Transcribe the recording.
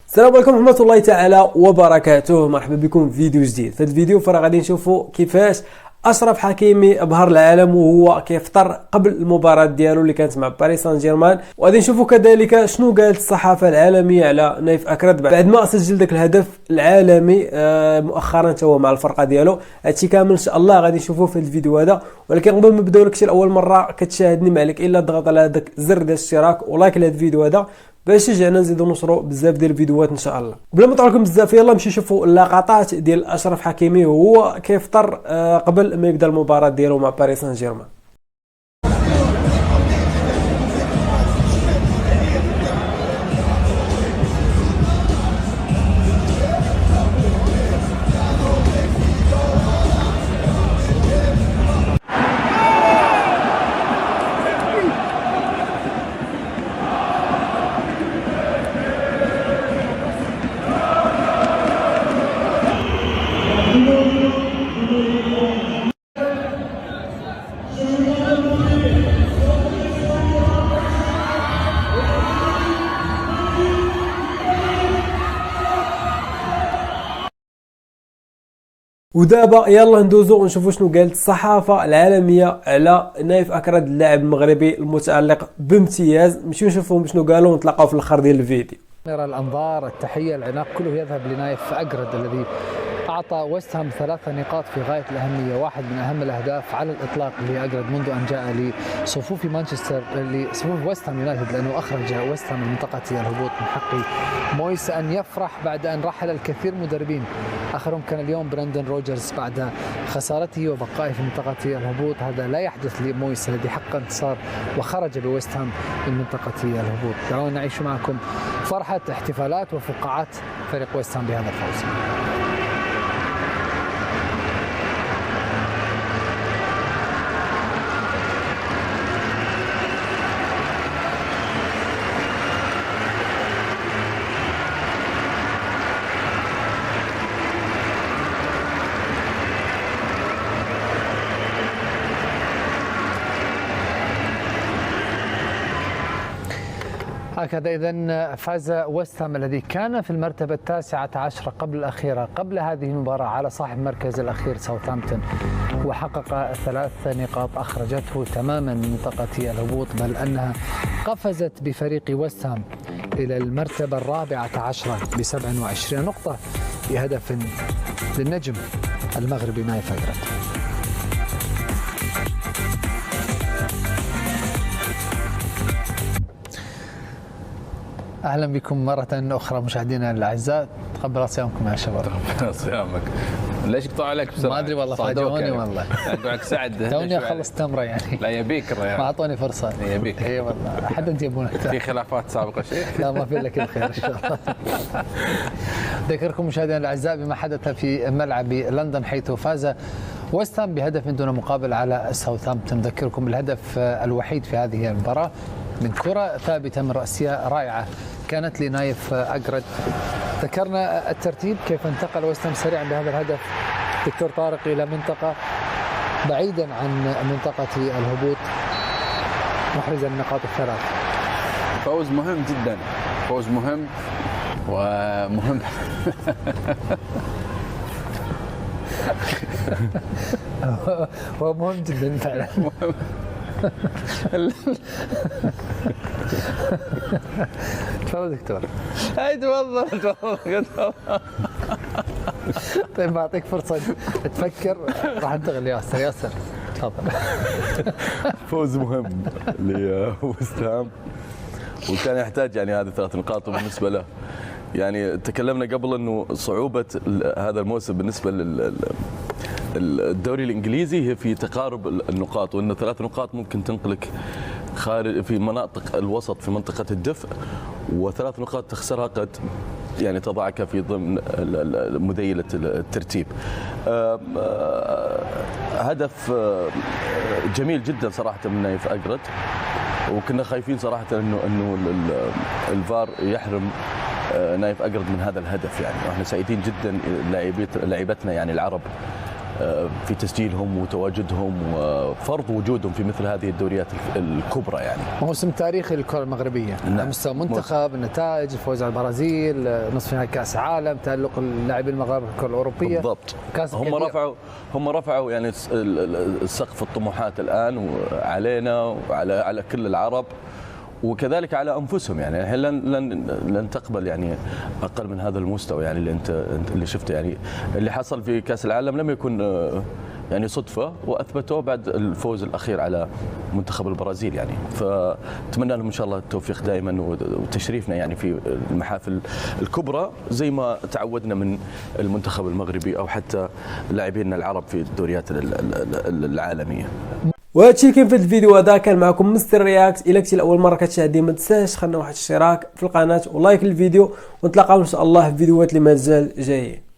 السلام عليكم ورحمة الله تعالى وبركاته. مرحبا بكم في فيديو جديد. في هذا الفيديو غادي نشوفوا كيفاش اشرف حكيمي ابهر العالم وهو كيفطر قبل المباراة ديالو اللي كانت مع باريس سان جيرمان، وغادي نشوفوا كذلك شنو قالت الصحافة العالمية على نايف اكرد بعد ما سجل ذاك الهدف العالمي مؤخرا هو مع الفرقة ديالو. هادشي كامل ان شاء الله غادي نشوفوه في الفيديو هذا، ولكن قبل ما نبداو لك شي اول مرة كتشاهدني ما عليك الا تضغط على هذاك الزر ديال الاشتراك ولايك لهذا الفيديو هذا باش تشجعنا نزيدو نشرو بزاف ديال الفيديوهات ان شاء الله. بلا ما نطولكم بزاف يلا نمشيو نشوفوا اللقطات ديال اشرف حكيمي وهو كيفطر قبل ما يبدا المباراة ديالو مع باريس سان جيرمان. ودابا يلا ندوزو ونشوفوا شنو قالت الصحافه العالميه على نايف اكرد اللاعب المغربي المتالق بامتياز. نمشيو نشوفوا شنو قالوا ونتلاقاو في الاخر ديال الفيديو. نرى الانظار، التحيه، العناق كله يذهب لنايف اكرد الذي اعطى ويست هام 3 نقاط في غايه الاهميه، واحد من اهم الاهداف على الاطلاق لاكرد منذ ان جاء لصفوف مانشستر لصفوف ويست هام يونايتد، لانه اخرج ويست هام من منطقه الهبوط. من حق مويس ان يفرح بعد ان رحل الكثير من المدربين، اخرهم كان اليوم براندن روجرز بعد خسارته وبقائه في منطقه الهبوط. هذا لا يحدث لمويس الذي حقق انتصار وخرج بويست هام من منطقه الهبوط. دعونا نعيش معكم فرحه احتفالات وفقاعات فريق ويست هام بهذا الفوز. هكذا إذن فاز ويست هام الذي كان في المرتبة 19 قبل الأخيرة قبل هذه المباراة على صاحب المركز الأخير ساوثهامبتون، وحقق 3 نقاط أخرجته تماما من منطقة الهبوط، بل أنها قفزت بفريق ويست هام إلى المرتبة 14 ب 27 نقطة بهدف للنجم المغربي نايف اكرد. اهلا بكم مره اخرى مشاهدينا الاعزاء، تقبل صيامكم يا شباب. تقبل صيامك. ليش قطع عليك بسرعه؟ ما ادري والله، فاجئوني يعني. والله اقعد سعد توني اخلص تمره يعني. لا يبيك الريال، ما اعطوني فرصه. يبيك اي والله حد انت يبونه. في خلافات سابقه شيء؟ لا ما في الا كل خير ان شاء الله. ذكركم مشاهدينا الاعزاء بما حدث في ملعب لندن، حيث فاز ويست هام بهدف دون مقابل على ساوثهامبتون. نذكركم الهدف الوحيد في هذه المباراه من كره ثابته من راسيه رائعه كانت لنايف اكرد. ذكرنا الترتيب كيف انتقل ويست هام سريعا بهذا الهدف دكتور طارق الى منطقه بعيدا عن منطقه الهبوط محرزا النقاط الثلاث. فوز مهم جدا، فوز مهم ومهم. هو مهم جدا فعلا. تفضل دكتور. هاي تفضل. طيب بعطيك فرصه تفكر، راح انتقل لياسر. ياسر تفضل. فوز مهم لويست هام وكان يحتاج يعني هذه 3 نقاط بالنسبه له. يعني تكلمنا قبل انه صعوبه هذا الموسم بالنسبه الدوري الانجليزي هي في تقارب النقاط، وان 3 نقاط ممكن تنقلك خارج في مناطق الوسط في منطقه الدفء، و3 نقاط تخسرها قد يعني تضعك في ضمن مذيله الترتيب. هدف جميل جدا صراحه من نايف اكرد، وكنا خايفين صراحه انه الفار يحرم نايف اكرد من هذا الهدف يعني، واحنا سعيدين جدا لاعبتنا يعني العرب في تسجيلهم وتواجدهم وفرض وجودهم في مثل هذه الدوريات الكبرى يعني. موسم تاريخي للكرة المغربية على مستوى منتخب، النتائج، الفوز على البرازيل، نصف نهائي كأس عالم، تألق اللاعبين المغاربة في الكرة الأوروبية. بالضبط. هم رفعوا يعني سقف الطموحات الآن علينا وعلى كل العرب، وكذلك على انفسهم. يعني احنا لن تقبل يعني اقل من هذا المستوى يعني اللي شفته. يعني اللي حصل في كاس العالم لم يكن يعني صدفه، واثبتوه بعد الفوز الاخير على منتخب البرازيل يعني. فاتمنى لهم ان شاء الله التوفيق دائما وتشريفنا يعني في المحافل الكبرى زي ما تعودنا من المنتخب المغربي او حتى لاعبينا العرب في الدوريات العالميه. وهادشي اللي كاين في الفيديو هذا. كان معكم مستر رياكت. الا كنتي لاول مره كتشاهدني ما تنساش خلينا واحد الاشتراك في القناه ولايك الفيديو، ونتلاقاو ان شاء الله في فيديوهات اللي مازال جايين.